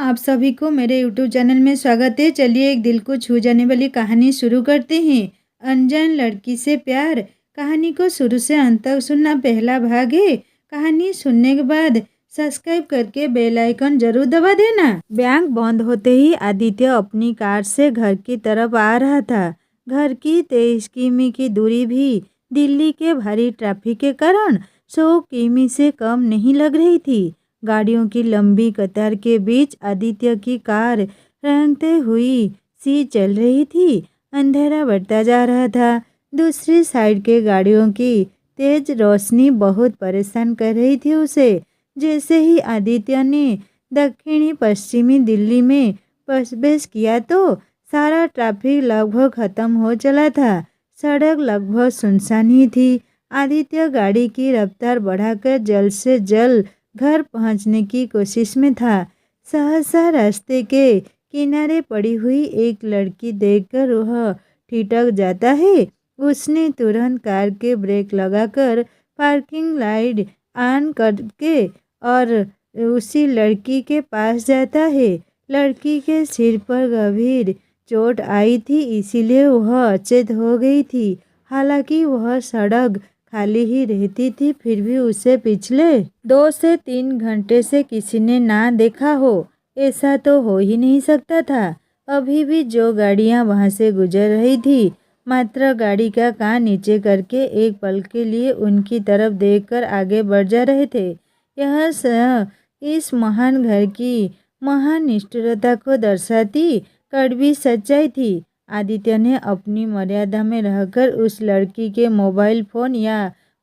आप सभी को मेरे यूट्यूब चैनल में स्वागत है। चलिए एक दिल को छू जाने वाली कहानी शुरू करते हैं। अनजान लड़की से प्यार। कहानी को शुरू से अंत तक सुनना पहला भाग है। कहानी सुनने के बाद सब्सक्राइब करके बेल आइकन जरूर दबा देना। बैंक बंद होते ही आदित्य अपनी कार से घर की तरफ आ रहा था। घर की 23 किमी की दूरी भी दिल्ली के भारी ट्रैफिक के कारण 100 किमी से कम नहीं लग रही थी। गाड़ियों की लंबी कतार के बीच आदित्य की कार रेंगते हुई सी चल रही थी। अंधेरा बढ़ता जा रहा था। दूसरी साइड के गाड़ियों की तेज रोशनी बहुत परेशान कर रही थी उसे। जैसे ही आदित्य ने दक्षिणी पश्चिमी दिल्ली में प्रवेश किया तो सारा ट्रैफिक लगभग खत्म हो चला था। सड़क लगभग सुनसान ही थी। आदित्य गाड़ी की रफ्तार बढ़ाकर जल्द से जल्द घर पहुंचने की कोशिश में था। सहसा रास्ते के किनारे पड़ी हुई एक लड़की देखकर वह ठिठक जाता है। उसने तुरंत कार के ब्रेक लगाकर पार्किंग लाइट ऑन करके और उसी लड़की के पास जाता है। लड़की के सिर पर गंभीर चोट आई थी, इसीलिए वह अचेत हो गई थी। हालांकि वह सड़क खाली ही रहती थी, फिर भी उसे पिछले 2 से 3 घंटे से किसी ने ना देखा हो, ऐसा तो हो ही नहीं सकता था। अभी भी जो गाड़ियां वहां से गुजर रही थी मात्र गाड़ी का कान नीचे करके एक पल के लिए उनकी तरफ देखकर आगे बढ़ जा रहे थे। इस महान घर की महान निष्ठुरता को दर्शाती कड़वी सच्चाई थी। आदित्य ने अपनी मर्यादा में रहकर उस लड़की के मोबाइल फ़ोन या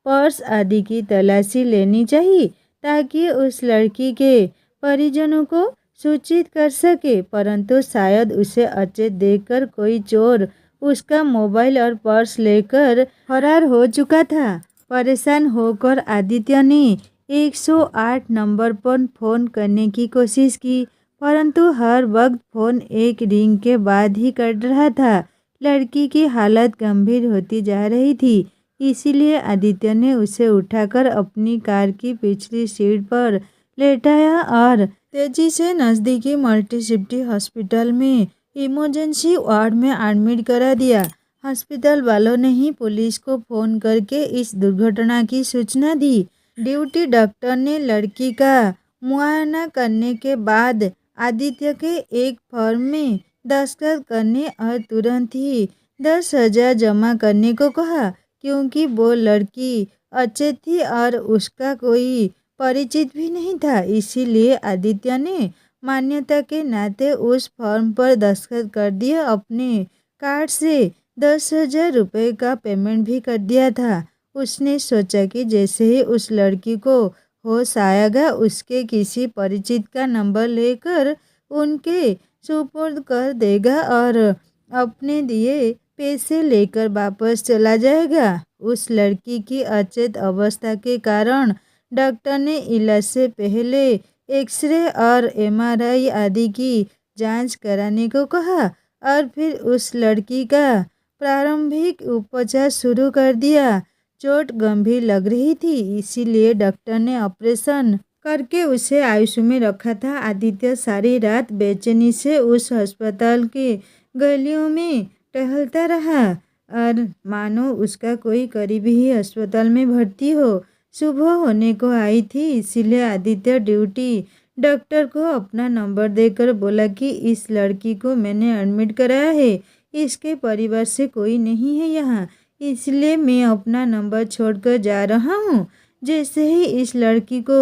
पर्स आदि की तलाशी लेनी चाहिए ताकि उस लड़की के परिजनों को सूचित कर सके, परंतु शायद उसे अचेत देखकर कोई चोर उसका मोबाइल और पर्स लेकर फरार हो चुका था। परेशान होकर आदित्य ने 108 नंबर पर फ़ोन करने की कोशिश की, परंतु हर वक्त फ़ोन एक रिंग के बाद ही कट रहा था। लड़की की हालत गंभीर होती जा रही थी, इसीलिए आदित्य ने उसे उठाकर अपनी कार की पिछली सीट पर लेटाया और तेजी से नज़दीकी मल्टी-स्पेशलिटी हॉस्पिटल में इमरजेंसी वार्ड में एडमिट करा दिया। हॉस्पिटल वालों ने ही पुलिस को फ़ोन करके इस दुर्घटना की सूचना दी। ड्यूटी डॉक्टर ने लड़की का मुआयना करने के बाद आदित्य के एक फॉर्म में दस्तखत करने और तुरंत ही 10,000 जमा करने को कहा, क्योंकि वो लड़की अचेत थी और उसका कोई परिचित भी नहीं था। इसीलिए आदित्य ने मान्यता के नाते उस फॉर्म पर दस्तखत कर दिया। अपने कार्ड से 10,000 रुपये का पेमेंट भी कर दिया था। उसने सोचा कि जैसे ही उस लड़की को होश आएगा उसके किसी परिचित का नंबर लेकर उनके सुपुर्द कर देगा और अपने दिए पैसे लेकर वापस चला जाएगा। उस लड़की की अचेत अवस्था के कारण डॉक्टर ने इलाज से पहले एक्सरे और MRI आदि की जांच कराने को कहा और फिर उस लड़की का प्रारंभिक उपचार शुरू कर दिया। चोट गंभीर लग रही थी, इसीलिए डॉक्टर ने ऑपरेशन करके उसे आईसीयू में रखा था। आदित्य सारी रात बेचैनी से उस अस्पताल के गलियों में टहलता रहा और मानो उसका कोई करीबी ही अस्पताल में भर्ती हो। सुबह होने को आई थी, इसीलिए आदित्य ड्यूटी डॉक्टर को अपना नंबर देकर बोला कि इस लड़की को मैंने एडमिट कराया है, इसके परिवार से कोई नहीं है यहाँ, इसलिए मैं अपना नंबर छोड़कर जा रहा हूँ। जैसे ही इस लड़की को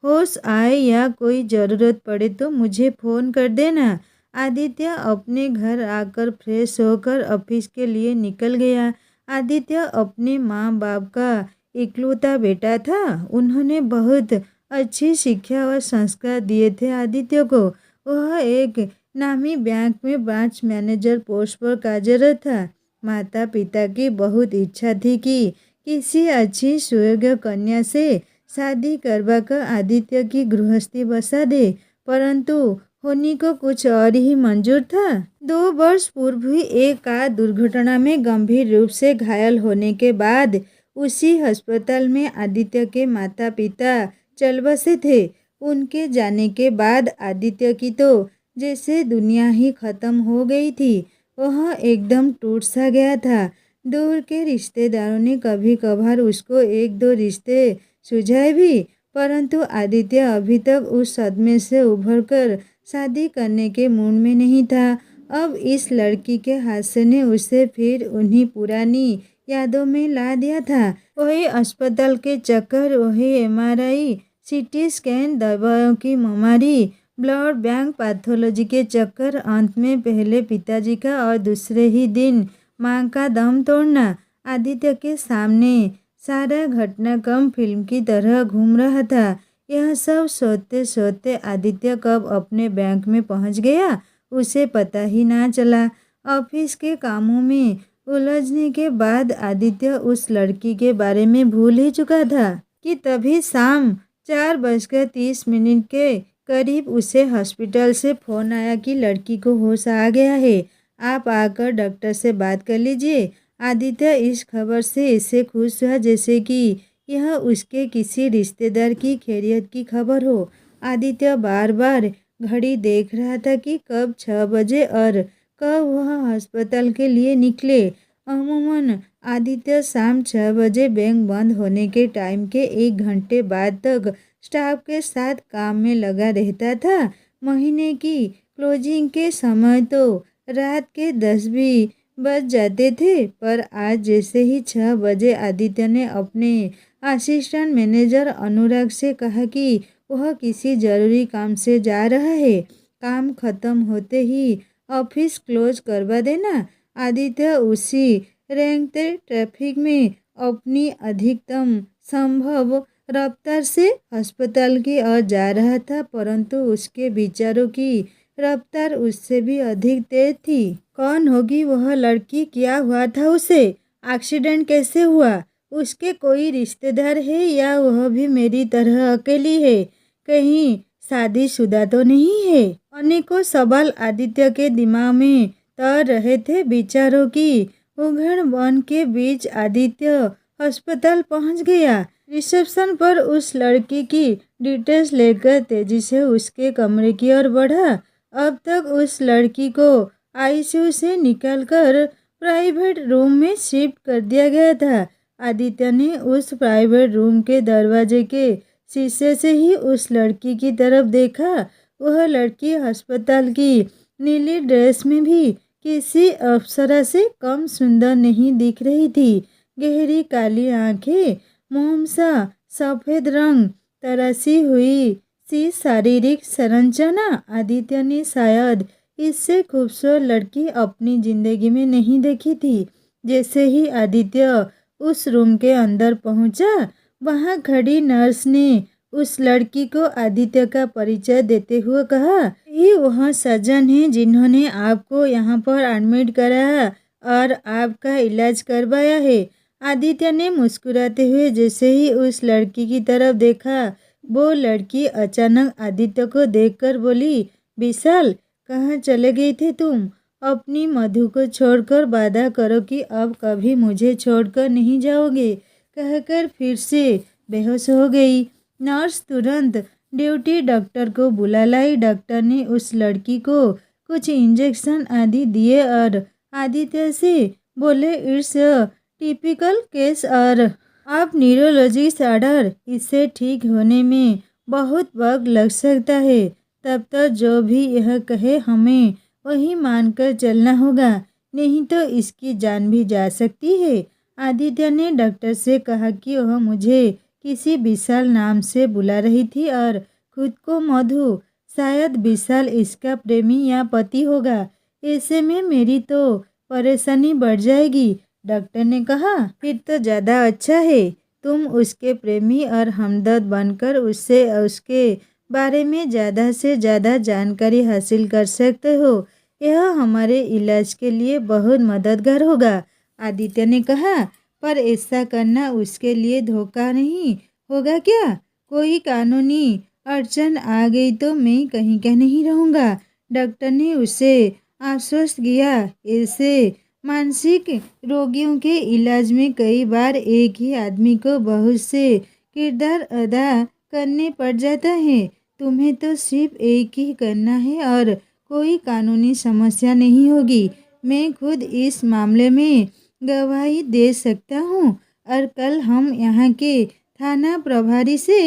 होश आए या कोई ज़रूरत पड़े तो मुझे फ़ोन कर देना। आदित्य अपने घर आकर फ्रेश होकर ऑफिस के लिए निकल गया। आदित्य अपने माँ बाप का इकलौता बेटा था। उन्होंने बहुत अच्छी शिक्षा और संस्कार दिए थे आदित्य को। वह एक नामी बैंक में ब्रांच मैनेजर पोस्ट पर कार्यरत था। माता पिता की बहुत इच्छा थी कि किसी अच्छी सुयोग्य कन्या से शादी करवाकर आदित्य की गृहस्थी बसा दे, परंतु होनी को कुछ और ही मंजूर था। 2 वर्ष पूर्व हुई एक कार दुर्घटना में गंभीर रूप से घायल होने के बाद उसी अस्पताल में आदित्य के माता पिता चल बसे थे। उनके जाने के बाद आदित्य की तो जैसे दुनिया ही खत्म हो गई थी। वह एकदम टूट सा गया था। दूर के रिश्तेदारों ने कभी कभार उसको एक दो रिश्ते सुझाए भी, परंतु आदित्य अभी तक उस सदमे से उभरकर शादी करने के मूड में नहीं था। अब इस लड़की के हादसे ने उसे फिर उन्हीं पुरानी यादों में ला दिया था। वही अस्पताल के चक्कर, वही एमआरआई, सीटी स्कैन, दवाओं की बीमारी, ब्लड बैंक, पैथोलॉजी के चक्कर, अंत में पहले पिताजी का और दूसरे ही दिन माँ का दम तोड़ना। आदित्य के सामने सारा घटनाक्रम फिल्म की तरह घूम रहा था। यह सब सोचते सोचते आदित्य कब अपने बैंक में पहुंच गया उसे पता ही ना चला। ऑफिस के कामों में उलझने के बाद आदित्य उस लड़की के बारे में भूल ही चुका था कि तभी शाम 4:30 के करीब उसे हॉस्पिटल से फ़ोन आया कि लड़की को होश आ गया है, आप आकर डॉक्टर से बात कर लीजिए। आदित्य इस खबर से इससे खुश हुआ जैसे कि यह उसके किसी रिश्तेदार की खैरियत की खबर हो। आदित्य बार बार घड़ी देख रहा था कि कब 6 बजे और कब वह अस्पताल के लिए निकले। अमूमन आदित्य शाम 6 बजे बैंक बंद होने के टाइम के 1 घंटे बाद तक स्टाफ के साथ काम में लगा रहता था। महीने की क्लोजिंग के समय तो रात के 10 भी बज जाते थे, पर आज जैसे ही 6 बजे आदित्य ने अपने असिस्टेंट मैनेजर अनुराग से कहा कि वह किसी ज़रूरी काम से जा रहा है, काम खत्म होते ही ऑफिस क्लोज करवा देना। आदित्य उसी रेंगते ट्रैफिक में अपनी अधिकतम संभव रफ्तार से अस्पताल की ओर जा रहा था, परंतु उसके विचारों की रफ्तार उससे भी अधिक तेज थी। कौन होगी वह लड़की, क्या हुआ था उसे, एक्सीडेंट कैसे हुआ, उसके कोई रिश्तेदार है या वह भी मेरी तरह अकेली है, कहीं शादीशुदा तो नहीं है। अनेकों सवाल आदित्य के दिमाग में तैर रहे थे। विचारों की उलझन के बीच आदित्य अस्पताल पहुंच गया। रिसेप्शन पर उस लड़की की डिटेल्स लेकर तेजी से उसके कमरे की ओर बढ़ा। अब तक उस लड़की को आईसीयू से निकालकर प्राइवेट रूम में शिफ्ट कर दिया गया था। आदित्य ने उस प्राइवेट रूम के दरवाजे के शीशे से ही उस लड़की की तरफ देखा। वह लड़की अस्पताल की नीली ड्रेस में भी किसी अप्सरा से कम सुंदर नहीं दिख रही थी। गहरी काली आंखें, मोम सा सफ़ेद रंग, तराशी हुई सी शारीरिक संरचना। आदित्य ने शायद इससे खूबसूरत लड़की अपनी जिंदगी में नहीं देखी थी। जैसे ही आदित्य उस रूम के अंदर पहुंचा, वहां खड़ी नर्स ने उस लड़की को आदित्य का परिचय देते हुए कहा, ये वह सज्जन हैं जिन्होंने आपको यहाँ पर एडमिट कराया और आपका इलाज करवाया है। आदित्य ने मुस्कुराते हुए जैसे ही उस लड़की की तरफ देखा, वो लड़की अचानक आदित्य को देखकर बोली, विशाल, कहाँ चले गए थे तुम? अपनी मधु को छोड़कर वादा करो कि अब कभी मुझे छोड़कर नहीं जाओगे, कहकर फिर से बेहोश हो गई। नर्स तुरंत ड्यूटी डॉक्टर को बुला लाई। डॉक्टर ने उस लड़की को कुछ इंजेक्शन आदि दिए और आदित्य से बोले, इट्स अ टिपिकल केस और आप न्यूरोलॉजिस्ट ऑर्डर, इससे ठीक होने में बहुत वक्त लग सकता है। तब तक जो भी यह कहे हमें वही मानकर चलना होगा, नहीं तो इसकी जान भी जा सकती है। आदित्य ने डॉक्टर से कहा कि वह मुझे किसी विशाल नाम से बुला रही थी और खुद को मधु, शायद विशाल इसका प्रेमी या पति होगा। ऐसे में मेरी तो परेशानी बढ़ जाएगी। डॉक्टर ने कहा, फिर तो ज़्यादा अच्छा है, तुम उसके प्रेमी और हमदर्द बनकर उससे उसके बारे में ज़्यादा से ज़्यादा जानकारी हासिल कर सकते हो। यह हमारे इलाज के लिए बहुत मददगार होगा। आदित्य ने कहा, पर ऐसा करना उसके लिए धोखा नहीं होगा क्या? कोई कानूनी अड़चन आ गई तो मैं कहीं का नहीं रहूँगा। डॉक्टर ने उसे आश्वस्त किया। ऐसे मानसिक रोगियों के इलाज में कई बार एक ही आदमी को बहुत से किरदार अदा करने पड़ जाता है। तुम्हें तो सिर्फ एक ही करना है और कोई कानूनी समस्या नहीं होगी। मैं खुद इस मामले में गवाही दे सकता हूँ और कल हम यहाँ के थाना प्रभारी से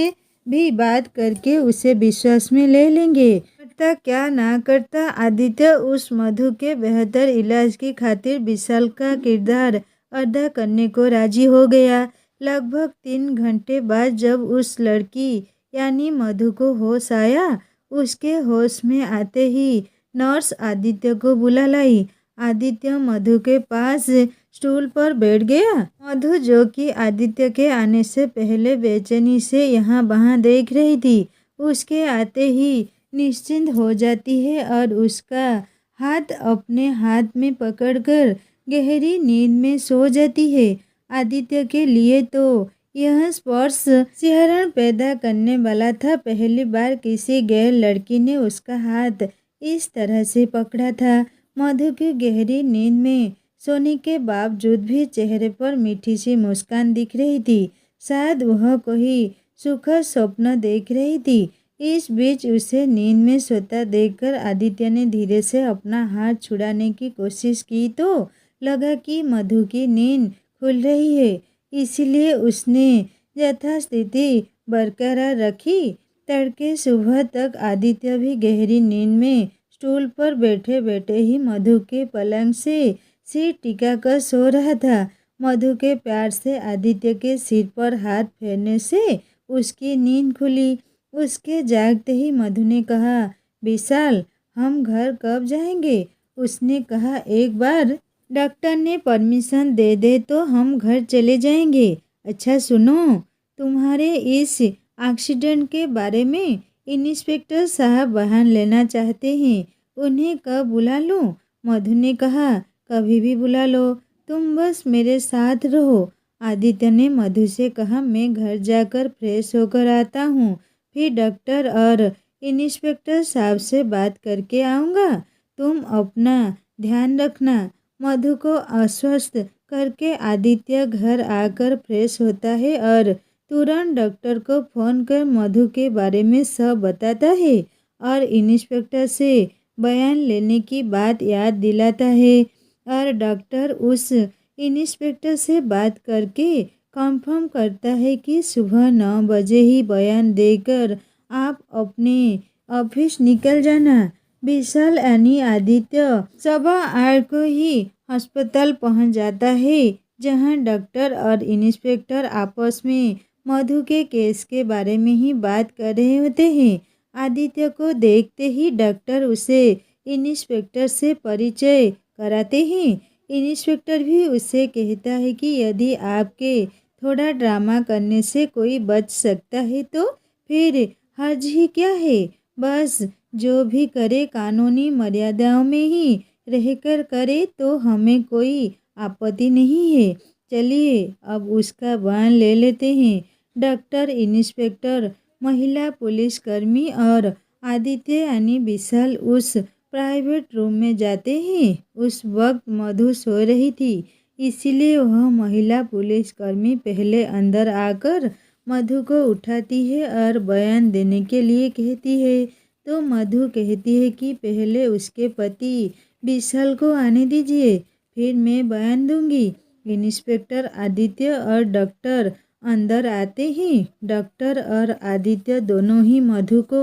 भी बात करके उसे विश्वास में ले लेंगे। करता क्या ना करता, आदित्य उस मधु के बेहतर इलाज की खातिर विशाल का किरदार अदा करने को राजी हो गया। लगभग 3 घंटे बाद जब उस लड़की यानी मधु को होश आया, उसके होश में आते ही नर्स आदित्य को बुला लाई। आदित्य मधु के पास स्टूल पर बैठ गया। मधु, जो कि आदित्य के आने से पहले बेचैनी से यहाँ वहाँ देख रही थी, उसके आते ही निश्चिंत हो जाती है और उसका हाथ अपने हाथ में पकड़कर गहरी नींद में सो जाती है। आदित्य के लिए तो यह स्पर्श सिहरण पैदा करने वाला था। पहली बार किसी गैर लड़की ने उसका हाथ इस तरह से पकड़ा था। मधु की गहरी नींद में सोने के बावजूद भी चेहरे पर मीठी सी मुस्कान दिख रही थी। शायद वह कोई सुखद स्वप्न देख रही थी। इस बीच उसे नींद में सोता देखकर आदित्य ने धीरे से अपना हाथ छुड़ाने की कोशिश की तो लगा कि मधु की नींद खुल रही है, इसलिए उसने यथास्थिति बरकरार रखी। तड़के सुबह तक आदित्य भी गहरी नींद में स्टूल पर बैठे बैठे ही मधु के पलंग से सिर टिका कर सो रहा था। मधु के प्यार से आदित्य के सिर पर हाथ फेरने से उसकी नींद खुली। उसके जागते ही मधु ने कहा, विशाल, हम घर कब जाएंगे? उसने कहा, एक बार डॉक्टर ने परमिशन दे दे तो हम घर चले जाएंगे। अच्छा सुनो, तुम्हारे इस एक्सीडेंट के बारे में इंस्पेक्टर साहब बयान लेना चाहते हैं। उन्हें कब बुला लूं? मधु ने कहा, कभी भी बुला लो, तुम बस मेरे साथ रहो। आदित्य ने मधु से कहा, मैं घर जाकर फ्रेश होकर आता हूँ, फिर डॉक्टर और इंस्पेक्टर साहब से बात करके आऊँगा। तुम अपना ध्यान रखना। मधु को आश्वस्त करके आदित्य घर आकर फ्रेश होता है और तुरंत डॉक्टर को फ़ोन कर मधु के बारे में सब बताता है और इंस्पेक्टर से बयान लेने की बात याद दिलाता है। और डॉक्टर उस इंस्पेक्टर से बात करके कंफर्म करता है कि सुबह 9 बजे ही बयान देकर आप अपने ऑफिस निकल जाना। विशाल यानी आदित्य 8:15 को ही अस्पताल पहुंच जाता है, जहां डॉक्टर और इंस्पेक्टर आपस में मधु के केस के बारे में ही बात कर रहे होते हैं। आदित्य को देखते ही डॉक्टर उसे इंस्पेक्टर से परिचय कराते हैं। इंस्पेक्टर भी उससे कहता है कि यदि आपके थोड़ा ड्रामा करने से कोई बच सकता है तो फिर हर्ज ही क्या है। बस जो भी करे कानूनी मर्यादाओं में ही रहकर करे तो हमें कोई आपत्ति नहीं है। चलिए अब उसका बयान ले लेते हैं। डॉक्टर, इंस्पेक्टर, महिला पुलिसकर्मी और आदित्य यानी विशाल उस प्राइवेट रूम में जाते हैं। उस वक्त मधु सो रही थी, इसलिए वह महिला पुलिसकर्मी पहले अंदर आकर मधु को उठाती है और बयान देने के लिए कहती है। तो मधु कहती है कि पहले उसके पति विशाल को आने दीजिए, फिर मैं बयान दूंगी। इंस्पेक्टर, आदित्य और डॉक्टर अंदर आते हैं। डॉक्टर और आदित्य दोनों ही मधु को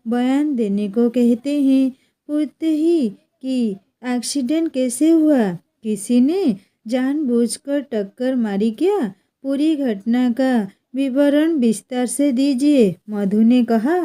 बयान देने को कहते हैं। पूछते ही कि एक्सीडेंट कैसे हुआ, किसी ने जानबूझकर टक्कर मारी क्या? पूरी घटना का विवरण विस्तार से दीजिए। मधु ने कहा,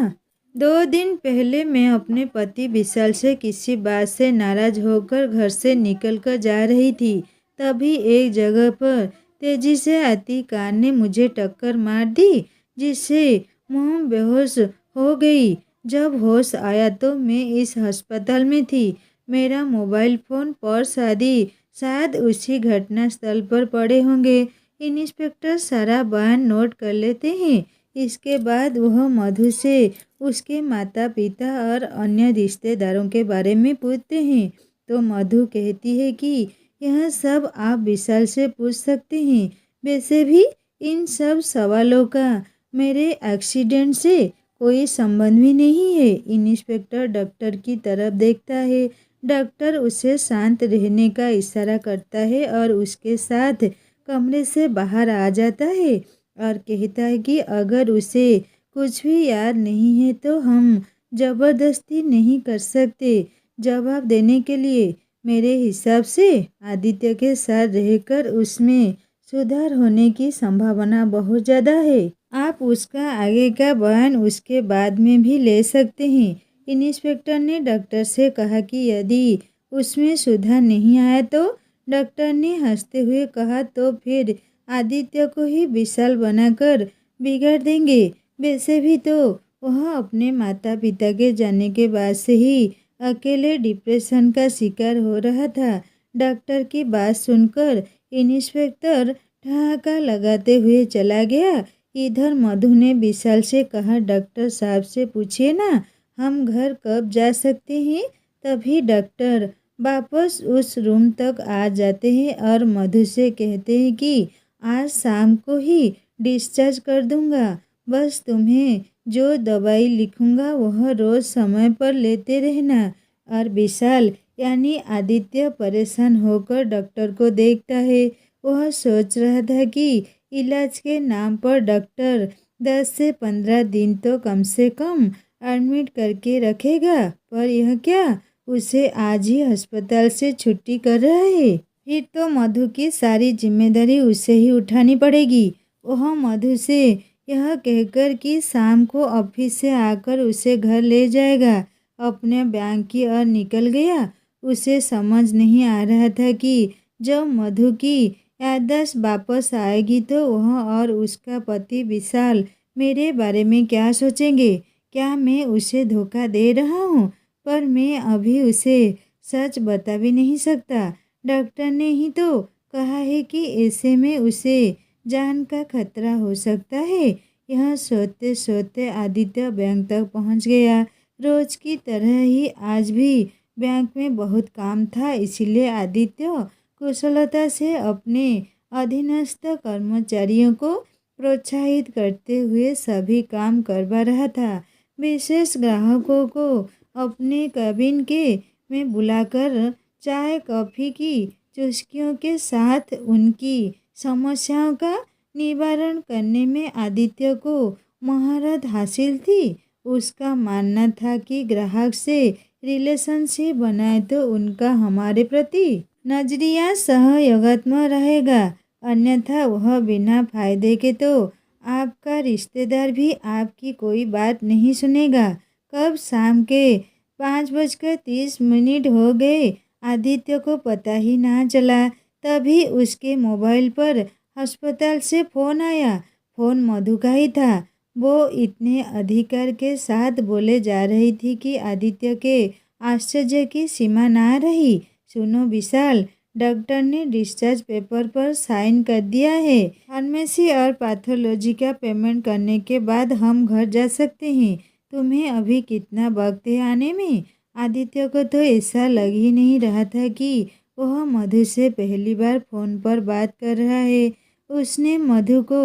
2 दिन पहले मैं अपने पति विशाल से किसी बात से नाराज होकर घर से निकलकर जा रही थी। तभी एक जगह पर तेजी से आती कार ने मुझे टक्कर मार दी, जिससे मैं बेहोश हो गई। जब होश आया तो मैं इस अस्पताल में थी। मेरा मोबाइल फ़ोन, पर्स आदि शायद उसी घटना स्थल पर पड़े होंगे। इंस्पेक्टर सारा बयान नोट कर लेते हैं। इसके बाद वह मधु से उसके माता पिता और अन्य रिश्तेदारों के बारे में पूछते हैं। तो मधु कहती है कि यह सब आप विशाल से पूछ सकते हैं। वैसे भी इन सब सवालों का मेरे एक्सीडेंट से कोई संबंध भी नहीं है। इंस्पेक्टर डॉक्टर की तरफ देखता है। डॉक्टर उसे शांत रहने का इशारा करता है और उसके साथ कमरे से बाहर आ जाता है और कहता है कि अगर उसे कुछ भी याद नहीं है तो हम ज़बरदस्ती नहीं कर सकते जवाब देने के लिए। मेरे हिसाब से आदित्य के साथ रहकर उसमें सुधार होने की संभावना बहुत ज़्यादा है। आप उसका आगे का बयान उसके बाद में भी ले सकते हैं। इंस्पेक्टर ने डॉक्टर से कहा कि यदि उसमें सुधार नहीं आया तो। डॉक्टर ने हंसते हुए कहा तो फिर आदित्य को ही विशाल बनाकर बिगाड़ देंगे। वैसे भी तो वह अपने माता पिता के जाने के बाद से ही अकेले डिप्रेशन का शिकार हो रहा था। डॉक्टर की बात सुनकर इंस्पेक्टर ठहाका लगाते हुए चला गया। इधर मधु ने विशाल से कहा, डॉक्टर साहब से पूछिए ना हम घर कब जा सकते हैं। तभी डॉक्टर वापस उस रूम तक आ जाते हैं और मधु से कहते हैं कि आज शाम को ही डिस्चार्ज कर दूंगा। बस तुम्हें जो दवाई लिखूंगा वह रोज़ समय पर लेते रहना। और विशाल यानी आदित्य परेशान होकर डॉक्टर को देखता है। वह सोच रहा था कि इलाज के नाम पर डॉक्टर 10 से 15 दिन तो कम से कम एडमिट करके रखेगा, पर यह क्या उसे आज ही अस्पताल से छुट्टी कर रहा है। फिर तो मधु की सारी जिम्मेदारी उसे ही उठानी पड़ेगी। वह मधु से यह कहकर कि शाम को ऑफिस से आकर उसे घर ले जाएगा, अपने बैंक की ओर निकल गया। उसे समझ नहीं आ रहा था कि जब मधु की याददाश्त वापस आएगी तो वह और उसका पति विशाल मेरे बारे में क्या सोचेंगे। क्या मैं उसे धोखा दे रहा हूँ, पर मैं अभी उसे सच बता भी नहीं सकता। डॉक्टर ने ही तो कहा है कि ऐसे में उसे जान का खतरा हो सकता है। यह सोचते सोचते आदित्य बैंक तक पहुंच गया। रोज की तरह ही आज भी बैंक में बहुत काम था, इसलिए आदित्य कुशलता से अपने अधीनस्थ कर्मचारियों को प्रोत्साहित करते हुए सभी काम करवा रहा था। विशेष ग्राहकों को अपने कैबिन के में बुलाकर चाय कॉफ़ी की चुस्कियों के साथ उनकी समस्याओं का निवारण करने में आदित्य को महारत हासिल थी। उसका मानना था कि ग्राहक से रिलेशनशिप बनाए तो उनका हमारे प्रति नजरिया सहयोगात्मक रहेगा, अन्यथा वह बिना फायदे के तो आपका रिश्तेदार भी आपकी कोई बात नहीं सुनेगा। कब शाम के 5:30 हो गए, आदित्य को पता ही ना चला। तभी उसके मोबाइल पर अस्पताल से फ़ोन आया। फ़ोन मधु का ही था। वो इतने अधिकार के साथ बोले जा रही थी कि आदित्य के आश्चर्य की सीमा ना रही। सुनो विशाल, डॉक्टर ने डिस्चार्ज पेपर पर साइन कर दिया है। फार्मेसी और पैथोलॉजी का पेमेंट करने के बाद हम घर जा सकते हैं। तुम्हें अभी कितना वक्त है आने में। आदित्य को तो ऐसा लग ही नहीं रहा था कि वह मधु से पहली बार फ़ोन पर बात कर रहा है। उसने मधु को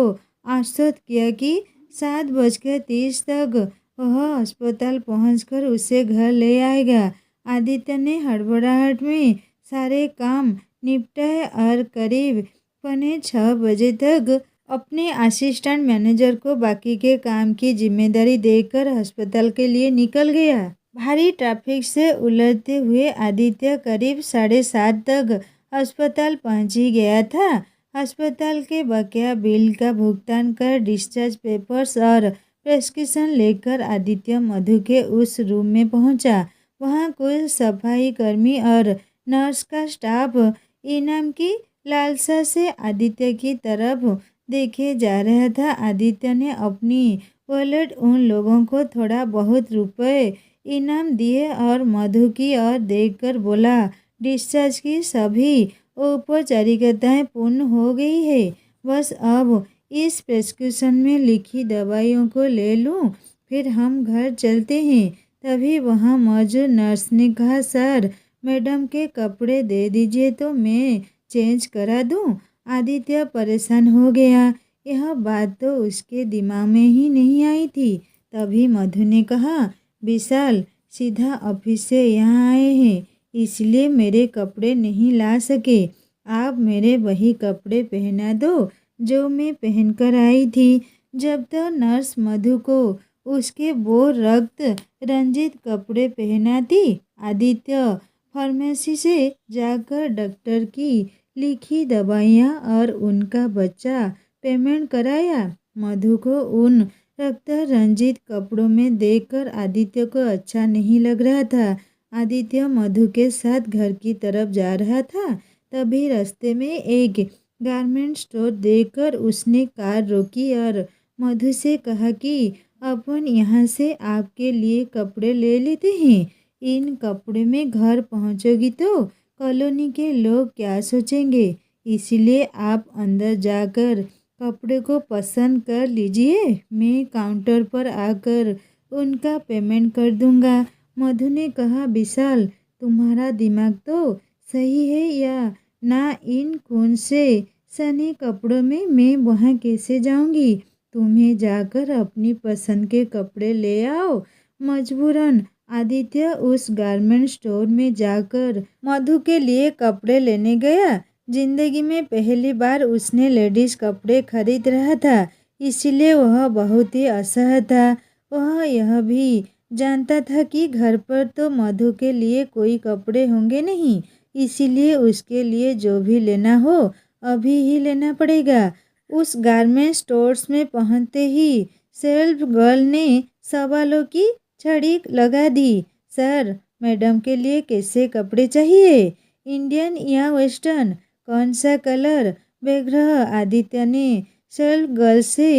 आश्वस्त किया कि 7:30 तक वह अस्पताल पहुंचकर उसे घर ले आएगा। आदित्य ने हड़बड़ाहट में सारे काम निपटाए और करीब 5:45 तक अपने असिस्टेंट मैनेजर को बाकी के काम की जिम्मेदारी देकर अस्पताल के लिए निकल गया। भारी ट्रैफिक से उलझते हुए आदित्य करीब 7:30 तक अस्पताल पहुंच ही गया था। अस्पताल के बकाया बिल का भुगतान कर डिस्चार्ज पेपर्स और प्रेस्क्रिप्शन लेकर आदित्य मधु के उस रूम में पहुंचा। वहां कुछ सफाई कर्मी और नर्स का स्टाफ इनाम की लालसा से आदित्य की तरफ देखे जा रहा था। आदित्य ने अपनी वॉलेट उन लोगों को थोड़ा बहुत रुपए इनाम दिए और मधु की ओर देखकर बोला, डिस्चार्ज की सभी औपचारिकताएं पूर्ण हो गई है। बस अब इस प्रेस्क्रिप्शन में लिखी दवाइयों को ले लूं, फिर हम घर चलते हैं। तभी वहाँ मौजूद नर्स ने कहा, सर मैडम के कपड़े दे दीजिए तो मैं चेंज करा दूं। आदित्य परेशान हो गया। यह बात तो उसके दिमाग में ही नहीं आई थी। तभी मधु ने कहा, विशाल सीधा ऑफिस से यहाँ आए हैं, इसलिए मेरे कपड़े नहीं ला सके। आप मेरे वही कपड़े पहना दो जो मैं पहनकर आई थी। जब तक नर्स मधु को उसके वो रक्त रंजित कपड़े पहनाती, आदित्य फार्मेसी से जाकर डॉक्टर की लिखी दवाइयाँ और उनका बच्चा पेमेंट कराया। मधु को उन रक्त रंजित कपड़ों में देखकर आदित्य को अच्छा नहीं लग रहा था। आदित्य मधु के साथ घर की तरफ जा रहा था, तभी रास्ते में एक गारमेंट स्टोर देखकर उसने कार रोकी और मधु से कहा कि अपन यहाँ से आपके लिए कपड़े ले लेते हैं। इन कपड़े में घर पहुँचोगी तो कॉलोनी के लोग क्या सोचेंगे, इसलिए आप अंदर जाकर कपड़े को पसंद कर लीजिए। मैं काउंटर पर आकर उनका पेमेंट कर दूंगा। मधु ने कहा, विशाल तुम्हारा दिमाग तो सही है या ना, इन कौन से सनी कपड़ों में मैं वहाँ कैसे जाऊंगी। तुम्हें जाकर अपनी पसंद के कपड़े ले आओ। मजबूरन आदित्य उस गारमेंट स्टोर में जाकर मधु के लिए कपड़े लेने गया। जिंदगी में पहली बार उसने लेडीज कपड़े खरीद रहा था, इसलिए वह बहुत ही असहज था। वह यह भी जानता था कि घर पर तो मधु के लिए कोई कपड़े होंगे नहीं, इसीलिए उसके लिए जो भी लेना हो अभी ही लेना पड़ेगा। उस गारमेंट स्टोर्स में पहुंचते ही सेल्फ गर्ल ने सवालों की छड़ी लगा दी। सर, मैडम के लिए कैसे कपड़े चाहिए, इंडियन या वेस्टर्न, कौन सा कलर वगैरह। आदित्य ने सेल्फ गर्ल से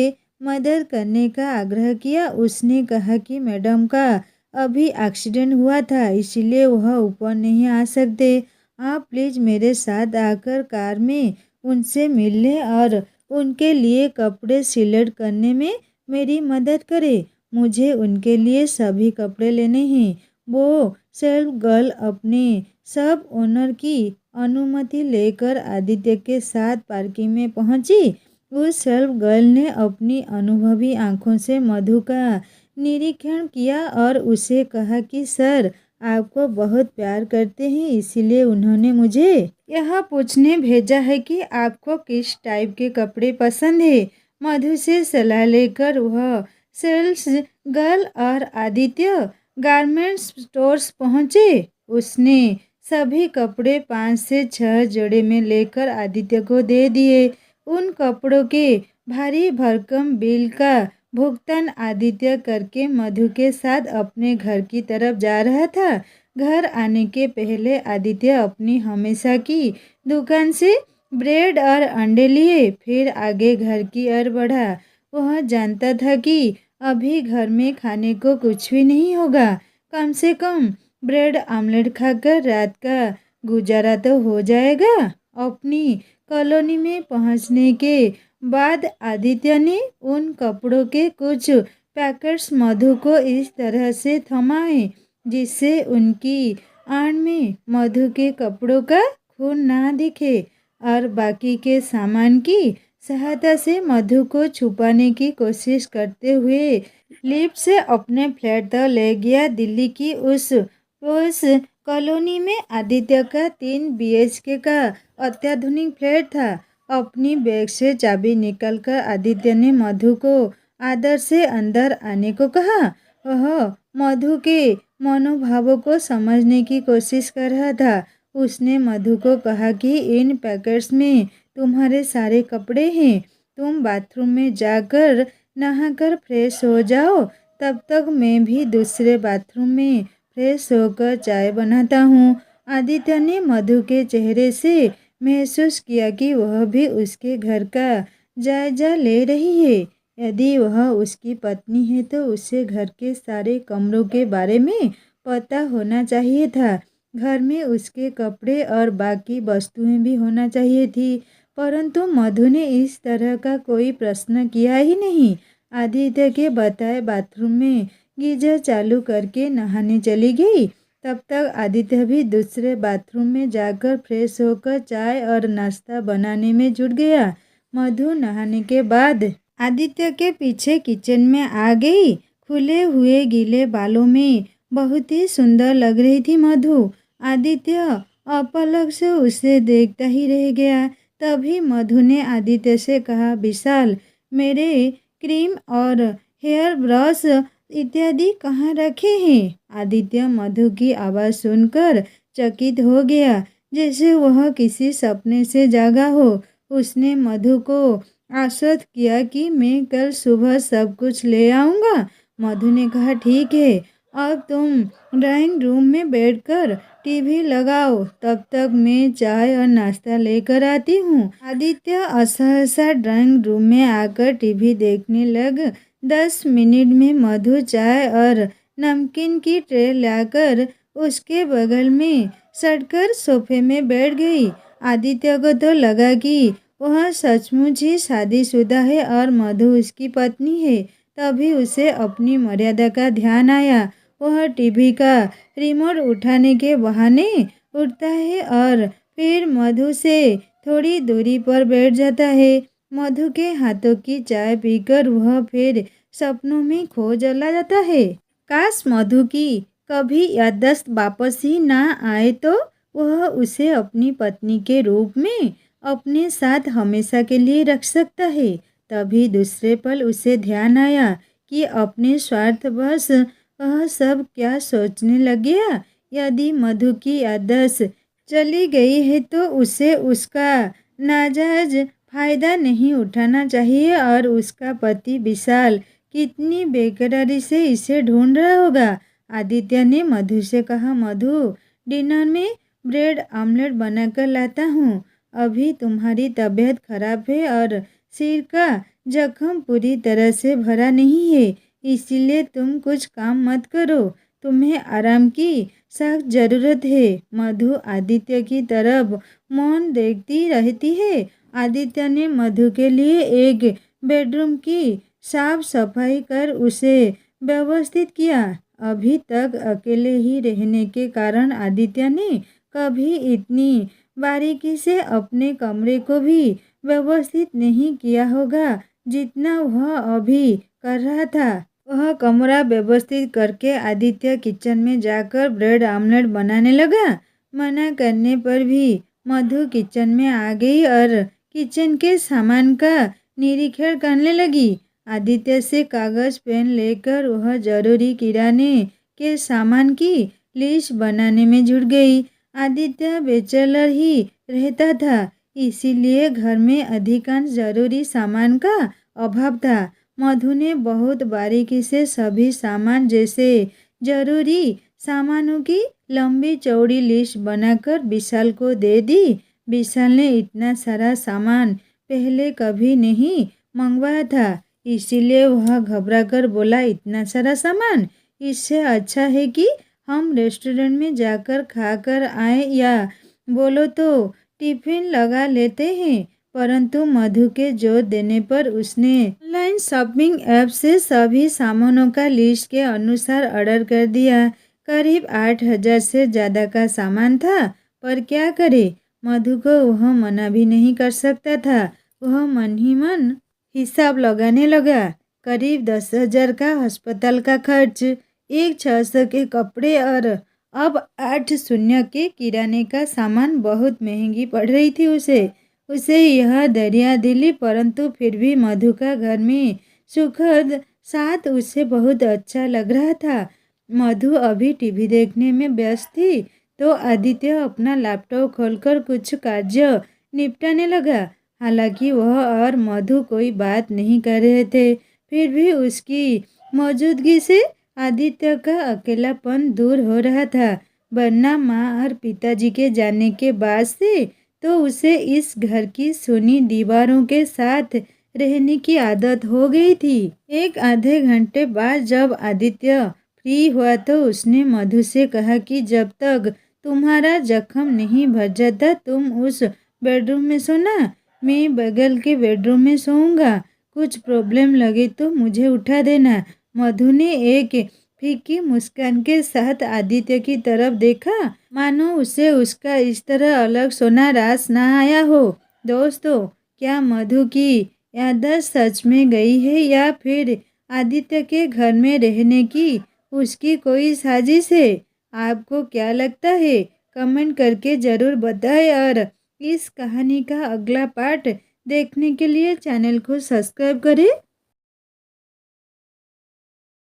मदद करने का आग्रह किया। उसने कहा कि मैडम का अभी एक्सीडेंट हुआ था, इसीलिए वह ऊपर नहीं आ सकते। आप प्लीज़ मेरे साथ आकर कार में उनसे मिलने और उनके लिए कपड़े सिलेक्ट करने में मेरी मदद करें। मुझे उनके लिए सभी कपड़े लेने हैं। वो सेल्फ गर्ल अपने सब ओनर की अनुमति लेकर आदित्य के साथ पार्किंग में पहुंची। उस सेल्फ गर्ल ने अपनी अनुभवी आंखों से मधु का निरीक्षण किया और उसे कहा कि सर आपको बहुत प्यार करते हैं, इसीलिए उन्होंने मुझे यह पूछने भेजा है कि आपको किस टाइप के कपड़े पसंद है। मधु से सलाह लेकर वह सेल्स गर्ल और आदित्य गारमेंट्स स्टोर्स पहुंचे। उसने सभी कपड़े 5 से 6 जोड़े में लेकर आदित्य को दे दिए। उन कपड़ों के भारी भरकम बिल का भुगतान आदित्य करके मधु के साथ अपने घर की तरफ जा रहा था। घर आने के पहले आदित्य अपनी हमेशा की दुकान से ब्रेड और अंडे लिए, फिर आगे घर की ओर बढ़ा। वह जानता था कि अभी घर में खाने को कुछ भी नहीं होगा, कम से कम ब्रेड आमलेट खाकर रात का गुजारा तो हो जाएगा। अपनी कॉलोनी में पहुंचने के बाद आदित्य ने उन कपड़ों के कुछ पैकेट्स मधु को इस तरह से थमाए जिससे उनकी आड़ में मधु के कपड़ों का खून ना दिखे, और बाकी के सामान की सहायता से मधु को छुपाने की कोशिश करते हुए लिफ्ट से अपने फ्लैट तक ले गया। दिल्ली की उस कॉलोनी में आदित्य का 3 BHK का अत्याधुनिक फ्लैट था। अपनी बैग से चाबी निकालकर आदित्य ने मधु को आदर से अंदर आने को कहा। वह मधु के मनोभावों को समझने की कोशिश कर रहा था। उसने मधु को कहा कि इन पैकेट्स में तुम्हारे सारे कपड़े हैं, तुम बाथरूम में जाकर नहाकर फ्रेश हो जाओ, तब तक मैं भी दूसरे बाथरूम में फ्रेश होकर चाय बनाता हूँ। आदित्य ने मधु के चेहरे से महसूस किया कि वह भी उसके घर का जायजा ले रही है। यदि वह उसकी पत्नी है तो उसे घर के सारे कमरों के बारे में पता होना चाहिए था। घर में उसके कपड़े और बाकी वस्तुएं भी होना चाहिए थी, परंतु मधु ने इस तरह का कोई प्रश्न किया ही नहीं। आदित्य के बताए बाथरूम में गीजर चालू करके नहाने चली गई। तब तक आदित्य भी दूसरे बाथरूम में जाकर फ्रेश होकर चाय और नाश्ता बनाने में जुट गया। मधु नहाने के बाद आदित्य के पीछे किचन में आ गई। फूले हुए गीले बालों में बहुत ही सुंदर लग रही थी मधु। आदित्य अपलक से उसे देखता ही रह गया। तभी मधु ने आदित्य से कहा, विशाल, मेरे क्रीम और हेयर ब्रश इत्यादि कहाँ रखे हैं? आदित्य मधु की आवाज़ सुनकर चकित हो गया, जैसे वह किसी सपने से जागा हो। उसने मधु को आश्वस्त किया कि मैं कल सुबह सब कुछ ले आऊँगा। मधु ने कहा, ठीक है, अब तुम ड्राइंग रूम में बैठकर टीवी लगाओ, तब तक मैं चाय और नाश्ता लेकर आती हूँ। आदित्य सहसा ड्राइंग रूम में आकर टीवी देखने लग। 10 मिनट में मधु चाय और नमकीन की ट्रे लाकर उसके बगल में सटकर सोफे में बैठ गई। आदित्य को तो लगा कि वह सचमुच ही शादीशुदा है और मधु उसकी पत्नी है। तभी उसे अपनी मर्यादा का ध्यान आया। वह टीवी का रिमोट उठाने के बहाने उठता है और फिर मधु से थोड़ी दूरी पर बैठ जाता है। मधु के हाथों की चाय पीकर वह फिर सपनों में खो चला जाता है। काश मधु की कभी याददाश्त वापस ही ना आए तो वह उसे अपनी पत्नी के रूप में अपने साथ हमेशा के लिए रख सकता है। तभी दूसरे पल उसे ध्यान आया कि अपने स्वार्थवश वह सब क्या सोचने लग गया। यदि मधु की याददाश्त चली गई है तो उसे उसका नाजायज फायदा नहीं उठाना चाहिए और उसका पति विशाल कितनी बेकरारी से इसे ढूंढ रहा होगा। आदित्य ने मधु से कहा, मधु, डिनर में ब्रेड आमलेट बनाकर लाता हूँ। अभी तुम्हारी तबीयत खराब है और सिर का जख्म पूरी तरह से भरा नहीं है, इसीलिए तुम कुछ काम मत करो। तुम्हें आराम की सख्त ज़रूरत है। मधु आदित्य की तरफ मौन देखती रहती है। आदित्य ने मधु के लिए एक बेडरूम की साफ सफाई कर उसे व्यवस्थित किया। अभी तक अकेले ही रहने के कारण आदित्य ने कभी इतनी बारीकी से अपने कमरे को भी व्यवस्थित नहीं किया होगा जितना वह अभी कर रहा था। वह कमरा व्यवस्थित करके आदित्य किचन में जाकर ब्रेड आमलेट बनाने लगा। मना करने पर भी मधु किचन में आ गई और किचन के सामान का निरीक्षण करने लगी। आदित्य से कागज पेन लेकर वह जरूरी किराने के सामान की लिस्ट बनाने में जुट गई। आदित्य बैचलर ही रहता था, इसीलिए घर में अधिकांश जरूरी सामान का अभाव था। मधु ने बहुत बारीकी से सभी सामान जैसे जरूरी सामानों की लंबी चौड़ी लिस्ट बनाकर विशाल को दे दी। विशाल ने इतना सारा सामान पहले कभी नहीं मंगवाया था, इसीलिए वह घबराकर बोला, इतना सारा सामान? इससे अच्छा है कि हम रेस्टोरेंट में जाकर खाकर आए, या बोलो तो टिफिन लगा लेते हैं। परंतु मधु के जोर देने पर उसने ऑनलाइन शॉपिंग ऐप से सभी सामानों का लिस्ट के अनुसार ऑर्डर कर दिया। करीब 8,000 से ज़्यादा का सामान था, पर क्या करे, मधु को वह मना भी नहीं कर सकता था। वह मन ही मन हिसाब लगाने लगा। करीब 10,000 का अस्पताल का खर्च, एक 600 के कपड़े और अब 8 शून्य के किराने का सामान बहुत महंगी पड़ रही थी उसे यह दरिया दिली, परंतु फिर भी मधु का घर में सुखद साथ उसे बहुत अच्छा लग रहा था। मधु अभी टीवी देखने में व्यस्त थी तो आदित्य अपना लैपटॉप खोलकर कुछ कार्य निपटाने लगा। हालांकि वह और मधु कोई बात नहीं कर रहे थे, फिर भी उसकी मौजूदगी से आदित्य का अकेलापन दूर हो रहा था। वरना माँ और पिताजी के जाने के बाद से तो उसे इस घर की सुनी दीवारों के साथ रहने की आदत हो गई थी। एक आधे घंटे बाद जब आदित्य फ्री हुआ तो उसने मधु से कहा कि जब तक तुम्हारा जख्म नहीं भर जाता तुम उस बेडरूम में सोना, मैं बगल के बेडरूम में सोऊंगा। कुछ प्रॉब्लम लगे तो मुझे उठा देना। मधु ने एक फीकी मुस्कान के साथ आदित्य की तरफ देखा, मानो उसे उसका इस तरह अलग सोना रास ना आया हो। दोस्तों, क्या मधु की याददाश्त सच में गई है या फिर आदित्य के घर में रहने की उसकी कोई साजिश है। आपको क्या लगता है? कमेंट करके ज़रूर बताएं और इस कहानी का अगला पार्ट देखने के लिए चैनल को सब्सक्राइब करें।